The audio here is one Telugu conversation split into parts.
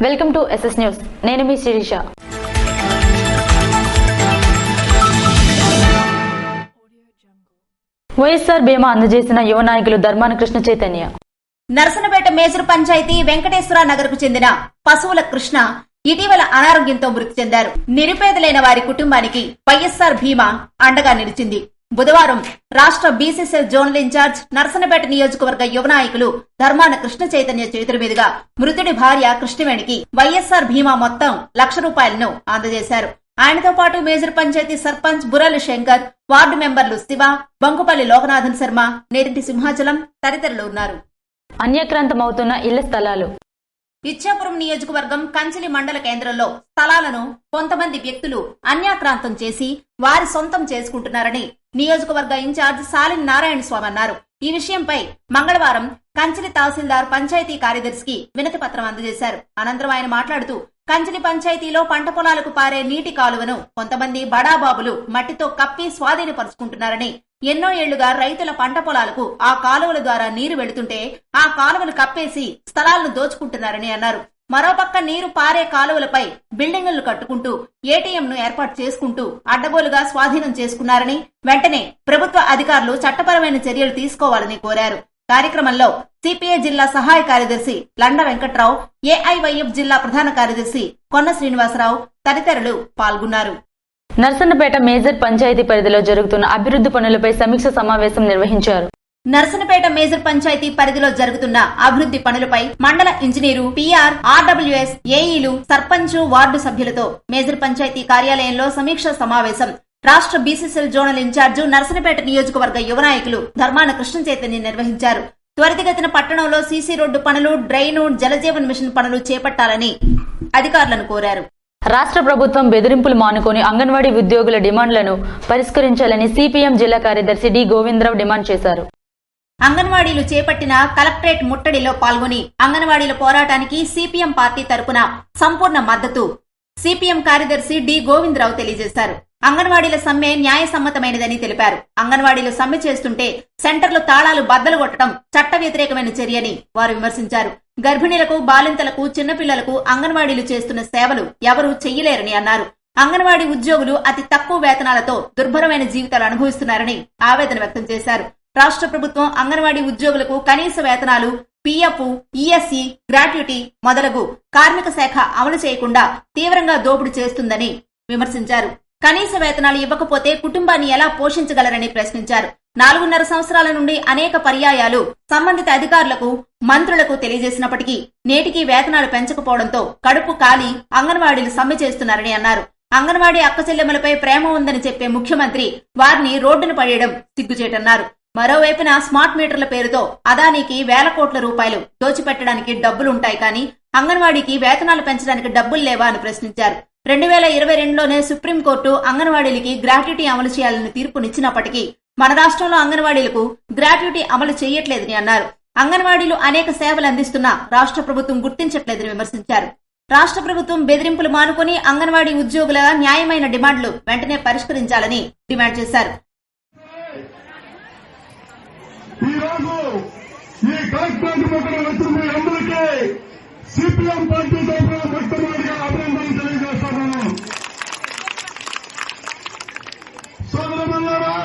Welcome to SS news. నేను మీ శిరీష. వైఎస్ఆర్ బీమా అందజేసిన యువ నాయకులు ధర్మాన కృష్ణ చైతన్య. నర్సనపేట మేజర్ పంచాయతీ వెంకటేశ్వర నగర్ కు చెందిన పశువుల కృష్ణ ఇటీవల అనారోగ్యంతో మృతి చెందారు. నిరుపేదలైన వారి కుటుంబానికి వైఎస్ఆర్ బీమా అండగా నిలిచింది. బుధవారం రాష్ట్ర బీసీసీఎల్ జోనల్ ఇన్ఛార్జ్ నర్సనపేట నియోజకవర్గ యువ నాయకులు ధర్మాన కృష్ణ చైతన్య చేతుల మీదుగా మృతుడి భార్య కృష్ణవేణికి వైఎస్ఆర్ బీమా మొత్తం ₹1,00,000 అందజేశారు. ఆయనతో పాటు మేజర్ పంచాయతీ సర్పంచ్ బుర్రలి శంకర్, వార్డు మెంబర్లు శివ, బంకుపల్లి లోకనాథన్ శర్మ, నేరింటి సింహాచలం తదితరులు ఉన్నారు. అన్యాక్రాంతమవుతున్న ఇళ్ల స్థలాలు. ఇచ్చాపురం నియోజకవర్గం కంచిలి మండల కేంద్రంలో స్థలాలను కొంతమంది వ్యక్తులు అన్యాక్రాంతం చేసి వారి సొంతం చేసుకుంటున్నారని నియోజకవర్గ ఇన్ఛార్జ్ సాలిం నారాయణ స్వామి అన్నారు. ఈ విషయంపై మంగళవారం కంచిలి తహసీల్దార్ పంచాయతీ కార్యదర్శికి వినతి పత్రం అందజేశారు. అనంతరం ఆయన మాట్లాడుతూ కంచిలి పంచాయతీలో పంట పొలాలకు పారే నీటి కాలువను కొంతమంది బడాబాబులు మట్టితో కప్పి స్వాధీనపరుచుకుంటున్నారని, ఎన్నో ఏళ్లుగా రైతుల పంట పొలాలకు ఆ కాలువల ద్వారా నీరు వెళుతుంటే ఆ కాలువలు కప్పేసి స్థలాలను దోచుకుంటున్నారని అన్నారు. మరోపక్క నీరు పారే కాలువలపై బిల్డింగులను కట్టుకుంటూ ఏటీఎంను ఏర్పాటు చేసుకుంటూ అడ్డగోలుగా స్వాధీనం చేసుకున్నారని, వెంటనే ప్రభుత్వ అధికారులు చట్టపరమైన చర్యలు తీసుకోవాలని కోరారు. కార్యక్రమంలో సిపిఐ జిల్లా సహాయ కార్యదర్శి లండ వెంకట్రావు, ఏఐవైఎఫ్ జిల్లా ప్రధాన కార్యదర్శి కొన్న శ్రీనివాసరావు తదితరులు పాల్గొన్నారు. నర్సన్నపేట మేజర్ పంచాయతీ పరిధిలో జరుగుతున్న అభివృద్ధి పనులపై సమీక్ష సమావేశం నిర్వహించారు. నర్సనపేట మేజర్ పంచాయతీ పరిధిలో జరుగుతున్న అభివృద్ధి పనులపై మండల ఇంజనీరు, పిఆర్, ఆర్డబ్ల్యూఎస్, ఏఈలు, సర్పంచ్, వార్డు సభ్యులతో మేజర్ పంచాయతీ కార్యాలయంలో సమీక్ష సమావేశం రాష్ట్ర బీసీసీఎల్ జోనల్ ఇన్ఛార్జ్ నర్సనపేట నియోజకవర్గ యువ నాయకులు ధర్మాన కృష్ణ చైతన్య నిర్వహించారు. త్వరితగతిన పట్టణంలో సీసీ రోడ్డు పనులు, డ్రైను, జలజీవన్ మిషన్ పనులు చేపట్టాలని అధికారులను కోరారు. రాష్ట్ర ప్రభుత్వం బెదిరింపులు మానుకొని అంగన్వాడీ ఉద్యోగుల డిమాండ్లను పరిష్కరించాలని సిపిఎం జిల్లా కార్యదర్శి డి గోవిందరావు డిమాండ్ చేశారు. అంగన్వాడీలు చేపట్టిన కలెక్టరేట్ ముట్టడిలో పాల్గొని అంగన్వాడీల పోరాటానికి సిపిఎం పార్టీ తరపున సంపూర్ణ మద్దతు సిపిఎం కార్యదర్శి డి గోవిందరావు తెలియజేశారు. అంగన్వాడీల సమ్మె న్యాయసమ్మతమైనదని తెలిపారు. అంగన్వాడీలు సమ్మె చేస్తుంటే సెంటర్లు తాళాలు బద్దలు కొట్టడం చట్ట వ్యతిరేకమైన చర్యని వారు విమర్శించారు. గర్భిణీలకు, బాలింతలకు, చిన్నపిల్లలకు అంగన్వాడీలు చేస్తున్న సేవలు ఎవరూ చెయ్యలేరని అన్నారు. అంగన్వాడీ ఉద్యోగులు అతి తక్కువ వేతనాలతో దుర్భరమైన జీవితాలు అనుభవిస్తున్నారని ఆవేదన వ్యక్తం చేశారు. రాష్ట్ర ప్రభుత్వం అంగన్వాడీ ఉద్యోగులకు కనీస వేతనాలు, పిఎఫ్, ఈఎస్సీ, గ్రాట్యుటీ మొదలగు కార్మిక శాఖ అమలు చేయకుండా తీవ్రంగా దోపిడీ చేస్తుందని విమర్శించారు. కనీస వేతనాలు ఇవ్వకపోతే కుటుంబాన్ని ఎలా పోషించగలరని ప్రశ్నించారు. 4.5 సంవత్సరాల నుండి అనేక పర్యాయాలు సంబంధిత అధికారులకు, మంత్రులకు తెలియజేసినప్పటికీ నేటికి వేతనాలు పెంచకపోవడంతో కడుపు కాలి అంగన్వాడీలు సమ్మె చేస్తున్నారని అన్నారు. అంగన్వాడీ అక్కచెల్లెమ్మలపై ప్రేమ ఉందని చెప్పే ముఖ్యమంత్రి వారిని రోడ్డును పడేయడం సిగ్గుచేటన్నారు. మరోవైపున స్మార్ట్ మీటర్ల పేరుతో అదానికి వేల కోట్ల రూపాయలు దోచిపెట్టడానికి డబ్బులుంటాయి కానీ అంగన్వాడీకి వేతనాలు పెంచడానికి డబ్బులు లేవా అని ప్రశ్నించారు. 2022లోనే సుప్రీంకోర్టు అంగన్వాడీలకి గ్రాట్యుటీ అమలు చేయాలని తీర్పునిచ్చినప్పటికీ మన రాష్ట్రంలో అంగన్వాడీలకు గ్రాట్యుటీ అమలు చేయట్లేదని అన్నారు. అంగన్వాడీలు అనేక సేవలు అందిస్తున్నా రాష్ట్ర ప్రభుత్వం గుర్తించట్లేదని విమర్శించారు. రాష్ట్ర ప్రభుత్వం బెదిరింపులు మానుకొని అంగన్వాడీ ఉద్యోగుల న్యాయమైన డిమాండ్లు వెంటనే పరిష్కరించాలని డిమాండ్ చేశారు. సిపిఎం పార్టీ తరఫున మొట్టమొదటిగా అభినందనలు తెలియజేస్తున్నాను. సోదరులారా,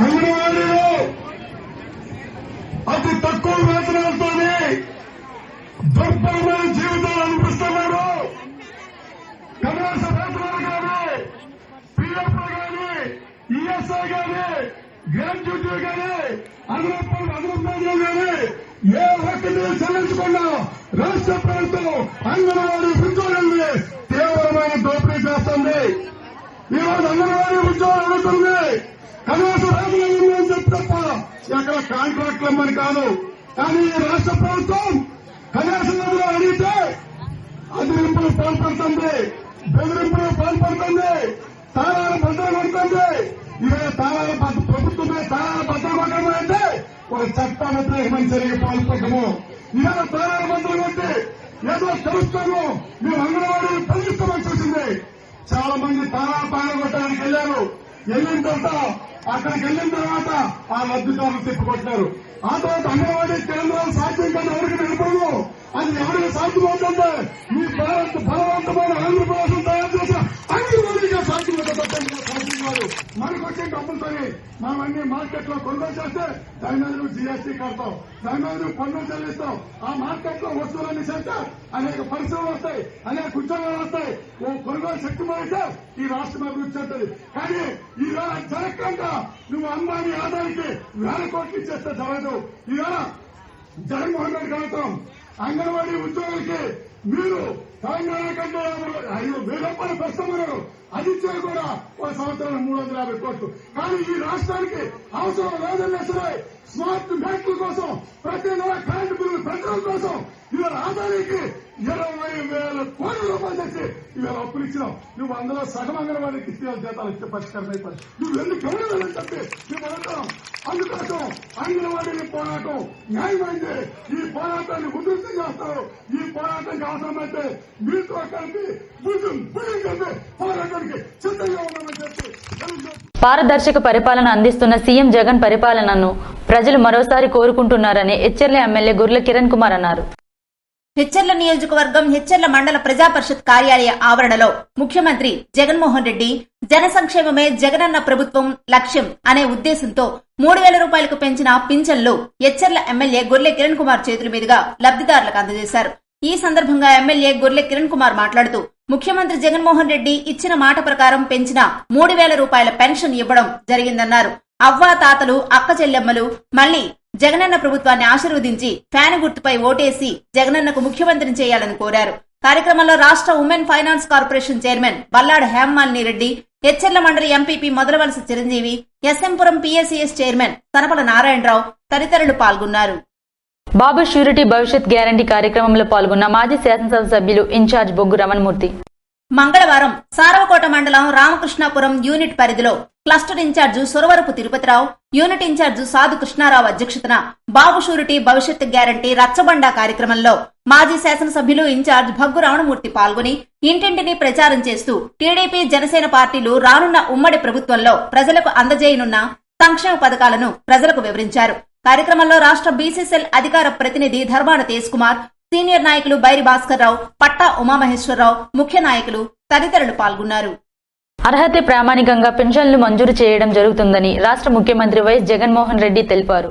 అంగన్వాడీలో అతి తక్కువ వేతనాలతోనే దుర్భరమైన జీవితాలు అనిపిస్తున్నారు. కనీస వేతనాలు కానీ, పిఎఫ్ కానీ, ఈఎస్ఐ కానీ, గ్రాట్యుటీ కానీ, అదనపు కానీ ఏ ఒక్కటి చెల్లించకుండా రాష్ట్ర ప్రభుత్వం అంగన్వాడీ ఉద్యోగుల్ని తీవ్రమైన దోపిడీ చేస్తుంది. ఈరోజు అంగన్వాడీ ఉద్యోగులు అడుగుతుంది కనీస వేతనాలు ఉందని చెప్పి తప్ప ఎక్కడ కాంట్రాక్ట్లు ఇమ్మని కాదు. కానీ ఈ రాష్ట్ర ప్రభుత్వం కనీస వేతనాలు అడిగితే అదిరింపులు పాల్పడుతుంది, బెదిరింపులు పాల్పడుతుంది, తాళాలు భద్రం కొడుతుంది. ఇదే తాళాల ప్రభుత్వమే తాళాల భద్రం కొట్టడం అంటే ఒక చట్ట వ్యతిరేకమైన చర్యకి పాల్పడము. ఇవాళ తాళాల భద్రం కొట్టి ఏదో కలుస్తాము, మేము అంగన్వాడీ తొలగిస్తామని చూసింది. చాలా మంది తాళాలు కొట్టడానికి వెళ్లారు. వెళ్ళిన తర్వాత అక్కడికి వెళ్ళిన తర్వాత ఆ లబ్ధిదారులు తిప్పుకొట్టారు. ఆ తర్వాత అంగన్వాడీ కేంద్రాలు సాధ్యం కదా ఎవరికి నిలబడదు. అది ఎవరికి సాధ్యమవుతుంటే మీ బలవంతమైన ఆంధ్రప్రదేశ్ తయారు చేసిన అంగన్వాడీగా సాధ్యమవుతుంది. మనకు వచ్చే డబ్బులతోని మనం అన్ని మార్కెట్ లో కొనుగోలు చేస్తే దాని మీద నువ్వు జీఎస్టీ కడతావు, దాని మీద నువ్వు పన్నులు చెల్లిస్తావు. ఆ మార్కెట్ లో వస్తువులన్నీ చేస్తే అనేక పరిశ్రమలు వస్తాయి, అనేక ఉద్యోగాలు వస్తాయి. ఓ కొనుగోలు శక్తి పడితే ఈ రాష్ట్రం అభివృద్ధి చెందుతుంది. కానీ ఈవేళ జరగకుండా నువ్వు అంబానీ ఆదాయానికి 1000 కోట్లు ఇచ్చేస్తే జరగదు. ఈవేళ జగన్మోహన్ రెడ్డి ప్రభుత్వం అంగన్వాడీ ఉద్యోగులకి మీరు తెలంగాణ కంటే 5,000 రూపాయలు పెంచమన్నారు. అది ఇచ్చేది కూడా ఒక సంవత్సరం 350 కోట్లు. కానీ ఈ రాష్ట్రానికి అవసరం లేదనేసరే స్మార్ట్ మీటర్ల కోసం, ప్రతి నెల కరెంటు బిల్లు పెంచడం కోసం ఇవాళ ఆదాయానికి 20,000 కోట్ల రూపాయలు తెచ్చి ఇవాళ అప్పులు ఇచ్చినావు. నువ్వు అందులో సగం అంగన్వాడీకి ఇస్తే జీతాలు ఇచ్చే పరిష్కారం అయిపోయింది. నువ్వు ఎందుకు ఎవరైనా చెప్పి మేము అడుగుతాం. అందుకోసం అంగన్వాడీ పోరాటం న్యాయమైంది. ఈ పోరాటాన్ని ఉధృతం చేస్తారు. ఈ పోరాటానికి అవసరమైతే మీతో కలిపి భుజం కలిపి పోరాటానికి సిద్ధంగా ఉన్నామని చెప్పి పారదర్శక పరిపాలన అందిస్తున్న సీఎం జగన్ పరిపాలనను ప్రజలు మరోసారి కోరుకుంటున్నారని హెచ్చెర్ల ఎమ్మెల్యే గుర్ల కిరణ్ కుమార్ అన్నారు. హెచ్చెర్ల నియోజకవర్గం హెచ్చెర్ల మండల ప్రజా పరిషత్ కార్యాలయ ఆవరణలో ముఖ్యమంత్రి జగన్మోహన్ రెడ్డి జన సంక్షేమమే జగనన్న ప్రభుత్వం లక్ష్యం అనే ఉద్దేశంతో 3,000 రూపాయలకు పెంచిన పింఛన్లు హెచ్చెర్ల ఎమ్మెల్యే గొర్లె కిరణ్ కుమార్ చేతుల మీదుగా లబ్దిదారులకు అందజేశారు. ఈ సందర్భంగా ఎమ్మెల్యే గొర్లె కిరణ్ కుమార్ మాట్లాడుతూ ముఖ్యమంత్రి జగన్మోహన్ రెడ్డి ఇచ్చిన మాట ప్రకారం పెంచిన 3,000 రూపాయల పెన్షన్ ఇవ్వడం జరిగిందన్నారు. అవ్వా తాతలు, అక్క చెల్లెమ్మలు మళ్లీ జగనన్న ప్రభుత్వాన్ని ఆశీర్వదించి ఫ్యాన్ గుర్తుపై ఓటేసి జగనన్నకు ముఖ్యమంత్రిని చేయాలని కోరారు. కార్యక్రమంలో రాష్ట్ర women finance corporation chairman Ballada Hemamalini Reddy, Etcherla మండలి MPP Modalavalasa Chiranjeevi, SM Puram PSES chairman Tanapala Narayana Rao తదితరులు పాల్గొన్నారు. బాబు ష్యూరిటీ భవిష్యత్ గ్యారంటీ కార్యక్రమంలో పాల్గొన్న మాజీ శాసనసభ సభ్యులు ఇన్ఛార్జ్ బొగ్గు రమణమూర్తి మంగళవారం సారవకోట మండలం రామకృష్ణాపురం యూనిట్ పరిధిలో cluster incharge Suravarapu Tirupatirao, unit incharge Sadhu Krishnarao అధ్యక్షతన బాబు షూరిటీ భవిష్యత్ గ్యారంటీ రచ్చబండ కార్యక్రమంలో మాజీ శాసనసభ్యులు ఇన్ఛార్జ్ భగ్గు రమణమూర్తి పాల్గొని ఇంటింటిని ప్రచారం చేస్తూ టీడీపీ, జనసేన పార్టీలు రానున్న ఉమ్మడి ప్రభుత్వంలో ప్రజలకు అందజేయనున్న సంక్షేమ పథకాలను ప్రజలకు వివరించారు. కార్యక్రమంలో రాష్ట్ర బీసీసీఎల్ అధికార ప్రతినిధి ధర్మాన తేజ్ కుమార్, సీనియర్ నాయకులు బైరి భాస్కర్ రావు, పట్టా ఉమామహేశ్వరరావు, ముఖ్య నాయకులు తదితరులు పాల్గొన్నారు. అర్హత ప్రామాణికంగా పెన్షన్లు మంజూరు చేయడం జరుగుతుందని రాష్ట్ర ముఖ్యమంత్రి వైఎస్ జగన్మోహన్ రెడ్డి తెలిపారు.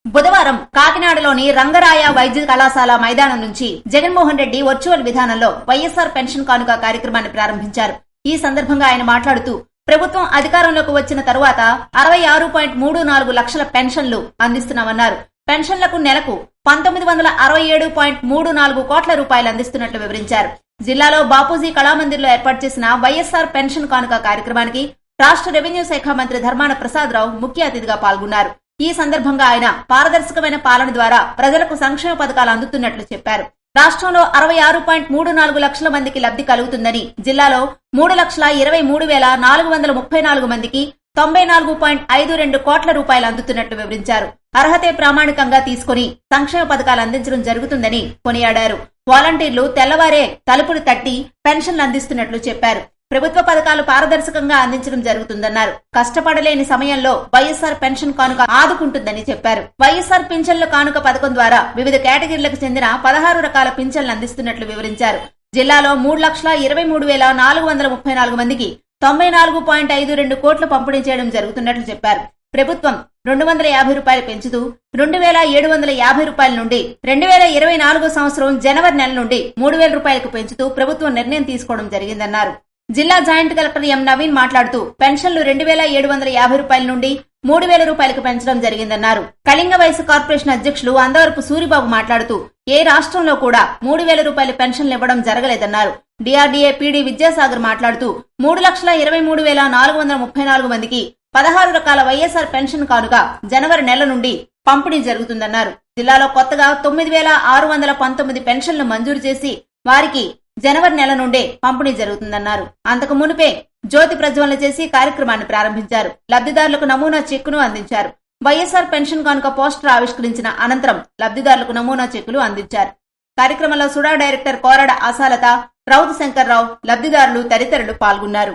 బుధవారం కాకినాడలోని రంగరాయ వైద్య కళాశాల మైదానం నుంచి జగన్మోహన్ రెడ్డి వర్చువల్ విధానంలో వైఎస్ఆర్ పెన్షన్ కానుక కార్యక్రమాన్ని ప్రారంభించారు. ఈ సందర్భంగా ఆయన మాట్లాడుతూ ప్రభుత్వం అధికారంలోకి వచ్చిన తరువాత 66.34 లక్షల పెన్షన్లు అందిస్తున్నామన్నారు. పెన్షన్లకు నెలకు 1967.34 కోట్ల రూపాయలు అందిస్తున్నట్లు వివరించారు. జిల్లాలో బాపూజీ కళామందిర్లో ఏర్పాటు చేసిన వైఎస్ఆర్ పెన్షన్ కానుక కార్యక్రమానికి రాష్ట్ర రెవెన్యూ శాఖ మంత్రి ధర్మాన ప్రసాదరావు ముఖ్య అతిథిగా పాల్గొన్నారు. ఈ సందర్భంగా ఆయన పారదర్శకమైన పాలన ద్వారా ప్రజలకు సంక్షేమ పథకాలు అందుతున్నట్లు చెప్పారు. రాష్ట్రంలో 66.34 లక్షల మందికి లబ్ది కలుగుతుందని, జిల్లాలో 3,23,434 మందికి 94.52 కోట్ల రూపాయలు అందుతున్నట్లు వివరించారు. అర్హతే ప్రామాణికంగా తీసుకుని సంక్షేమ పథకాలు అందించడం జరుగుతుందని కొనియాడారు. వాలంటీర్లు తెల్లవారే తలుపులు తట్టి పెన్షన్లు అందిస్తున్నట్లు చెప్పారు. ప్రభుత్వ పథకాలు పారదర్శకంగా అందించడం జరుగుతుందన్నారు. కష్టపడలేని సమయంలో వైఎస్ఆర్ పెన్షన్ కానుక ఆదుకుంటుందని చెప్పారు. వైఎస్ఆర్ పింఛన్ల కానుక పథకం ద్వారా వివిధ కేటగిరీలకు చెందిన 16 రకాల పింఛన్లు అందిస్తున్నట్లు వివరించారు. జిల్లాలో 3,23,434 మందికి 94.52 కోట్లు పంపిణీ చేయడం జరుగుతున్నట్లు చెప్పారు. ప్రభుత్వం 250 రూపాయలు పెంచుతూ 2,750 రూపాయల నుండి 2024 సంవత్సరం జనవరి నెల నుండి 3,000 రూపాయలకు పెంచుతూ ప్రభుత్వం నిర్ణయం తీసుకోవడం జరిగిందన్నారు. జిల్లా జాయింట్ కలెక్టర్ ఎం నవీన్ మాట్లాడుతూ పెన్షన్లు 2,750 రూపాయల నుండి 3,000 రూపాయలకు పెంచడం జరిగిందన్నారు. కళింగ వయసు కార్పొరేషన్ అధ్యక్షులు అందవరపు సూరిబాబు మాట్లాడుతూ ఏ రాష్ట్రంలో కూడా 3,000 రూపాయల పెన్షన్లు ఇవ్వడం జరగలేదన్నారు. డిఆర్డీఏ పీడీ విద్యాసాగర్ మాట్లాడుతూ 3,23,434 మందికి 16 రకాల వైఎస్ఆర్ పెన్షన్ కానుక జనవరి నెల నుండి పంపిణీ జరుగుతుందన్నారు. జిల్లాలో కొత్తగా 9,619 పెన్షన్లు మంజూరు చేసి వారికి జనవరి నెల నుండే పంపిణీ జరుగుతుందన్నారు. అంతకు మునుపే జ్యోతి ప్రజ్వలన చేసి కార్యక్రమాన్ని ప్రారంభించారు. లబ్దిదారులకు నమూనా చెక్కును అందించారు. వైఎస్ఆర్ పెన్షన్ కానుక పోస్టర్ ఆవిష్కరించిన అనంతరం లబ్దిదారులకు నమూనా చెక్కులు అందించారు. కార్యక్రమంలో సుడా డైరెక్టర్ కోరడ ఆశాలత, రౌతు శంకర్రావు, లబ్దిదారులు తదితరులు పాల్గొన్నారు.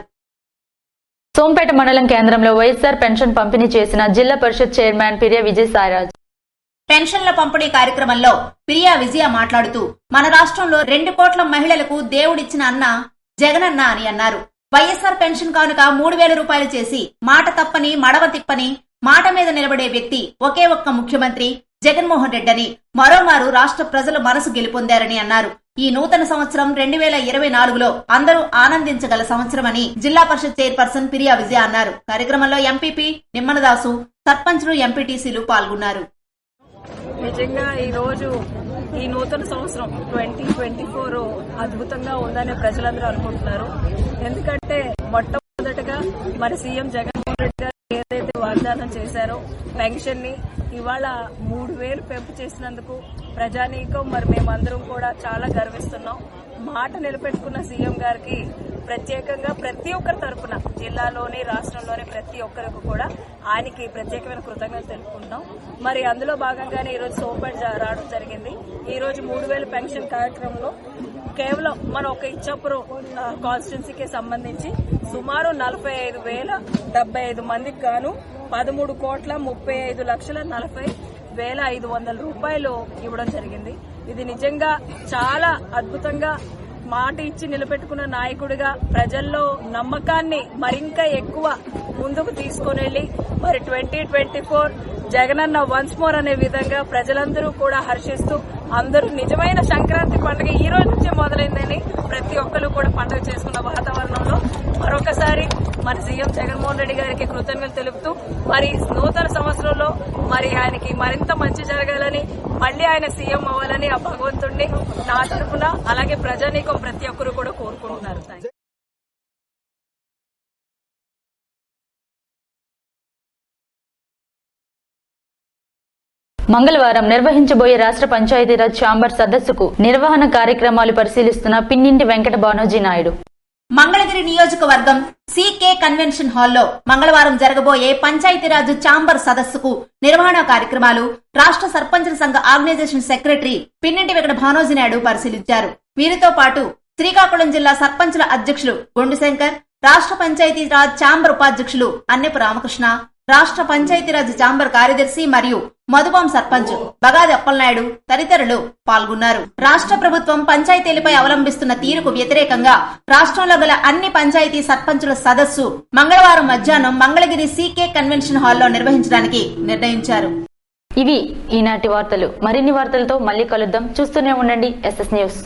సోంపేట మండలం కేంద్రంలో వైఎస్ఆర్ పెన్షన్ పంపిణీ చేసిన జిల్లా పరిషత్ చైర్మన్ పిర్య విజయసాయిరాజ్. పెన్షన్ల పంపిణీ కార్యక్రమంలో ప్రియా విజయ మాట్లాడుతూ మన రాష్ట్రంలో 2 కోట్ల మహిళలకు దేవుడిచ్చిన అన్న జగనన్న అని అన్నారు. వైఎస్ఆర్ పెన్షన్ కానుక 3,000 రూపాయలు చేసి మాట తప్పని మడవ తిప్పని మాట మీద నిలబడే వ్యక్తి ఒకే ఒక్క ముఖ్యమంత్రి జగన్మోహన్ రెడ్డి అని మరోమారు రాష్ట్ర ప్రజలు మనసు గెలుపొందారని అన్నారు. ఈ నూతన సంవత్సరం 2024లో అందరూ ఆనందించగల సంవత్సరమని జిల్లా పరిషత్ చైర్పర్సన్ ప్రియా విజయ అన్నారు. కార్యక్రమంలో ఎంపీపీ నిమ్మనదాసు, సర్పంచ్లు, ఎంపీటీసీలు పాల్గొన్నారు. నిజంగా ఈ రోజు ఈ నూతన సంవత్సరం 2024 అద్భుతంగా ఉందని ప్రజలందరూ అనుకుంటున్నారు. ఎందుకంటే మొట్టమొదటగా మరి సీఎం జగన్మోహన్ రెడ్డి గారు ఏదైతే వాగ్దానం చేశారో పెన్షన్ ని ఇవాళ 3,000 పెంపు చేసినందుకు ప్రజానీకం మరి మేమందరం కూడా చాలా గర్విస్తున్నాం. మాట నిలబెట్టుకున్న సీఎం గారికి ప్రత్యేకంగా ప్రతి ఒక్కరి తరఫున జిల్లాలోని రాష్ట్రంలోని ప్రతి ఒక్కరికి కూడా ఆయనకి ప్రత్యేకమైన కృతజ్ఞతలు తెలుపుకుంటాం. మరి అందులో భాగంగానే ఈరోజు సోంపేట రావడం జరిగింది. ఈ రోజు 3,000 పెన్షన్ కార్యక్రమంలో కేవలం మన ఒక ఇచ్చాపురం కాన్స్టిట్యున్సీకి సంబంధించి సుమారు 45,075 మందికి గాను 13,35,40,500 రూపాయలు ఇవ్వడం జరిగింది. ఇది నిజంగా చాలా అద్భుతంగా మాట ఇచ్చి నిలబెట్టుకున్న నాయకుడిగా ప్రజల్లో నమ్మకాన్ని మరింత ఎక్కువ ముందుకు తీసుకుని వెళ్లి మరి 2024 జగనన్న వన్స్ మోర్ అనే విధంగా ప్రజలందరూ కూడా హర్షిస్తూ అందరూ నిజమైన సంక్రాంతి పండుగ ఈ రోజు నుంచే మొదలైందని ప్రతి ఒక్కరు కూడా పండుగ చేసుకున్న వాతావరణంలో మరొకసారి మన సీఎం జగన్మోహన్ రెడ్డి గారికి కృతజ్ఞతలు తెలుపుతూ మరి నూతన సంవత్సరంలో మరి ఆయనకి మరింత మంచి జరగాలని మళ్లీ ఆయన సీఎం అవ్వాలని ఆ భగవంతుడిని నా తరఫున అలాగే ప్రజానీకం ప్రతి ఒక్కరు కూడా కోరుకుంటున్నారు. మంగళవారం నిర్వహించబోయే రాష్ట్ర పంచాయతీరాజ్ ఛాంబర్ సదస్సుకు నిర్వహణ కార్యక్రమాలు పరిశీలిస్తున్న పిన్నింటి వెంకట భానోజీ నాయుడు. మంగళగిరి నియోజకవర్గం సీకే కన్వెన్షన్ హాల్లో మంగళవారం జరగబోయే పంచాయతీరాజ్ ఛాంబర్ సదస్సుకు నిర్వహణ కార్యక్రమాలు రాష్ట్ర సర్పంచుల సంఘ ఆర్గనైజేషన్ సెక్రటరీ పిన్నింటి వెంకట భానోజీ నాయుడు పరిశీలించారు. వీరితో పాటు శ్రీకాకుళం జిల్లా సర్పంచుల అధ్యక్షులు గొండు శంకర్, రాష్ట్ర పంచాయతీరాజ్ ఛాంబర్ ఉపాధ్యక్షులు అన్నెపు రామకృష్ణ, రాష్ట్ర పంచాయతీరాజ్ ఛాంబర్ కార్యదర్శి మరియు మధుబాం సర్పంచ్ బగాది అప్పలనాయుడు తదితరులు పాల్గొన్నారు. రాష్ట్ర ప్రభుత్వం పంచాయతీలపై అవలంబిస్తున్న తీరుకు వ్యతిరేకంగా రాష్ట్రంలో గల అన్ని పంచాయతీ సర్పంచుల సదస్సు మంగళవారం మధ్యాహ్నం మంగళగిరి సీకే కన్వెన్షన్ హాల్లో నిర్వహించడానికి నిర్ణయించారు. ఇవి ఈనాటి వార్తలు. మరిన్ని వార్తలతో మళ్ళీ కలుద్దాం. చూస్తూనే ఉండండి SS న్యూస్.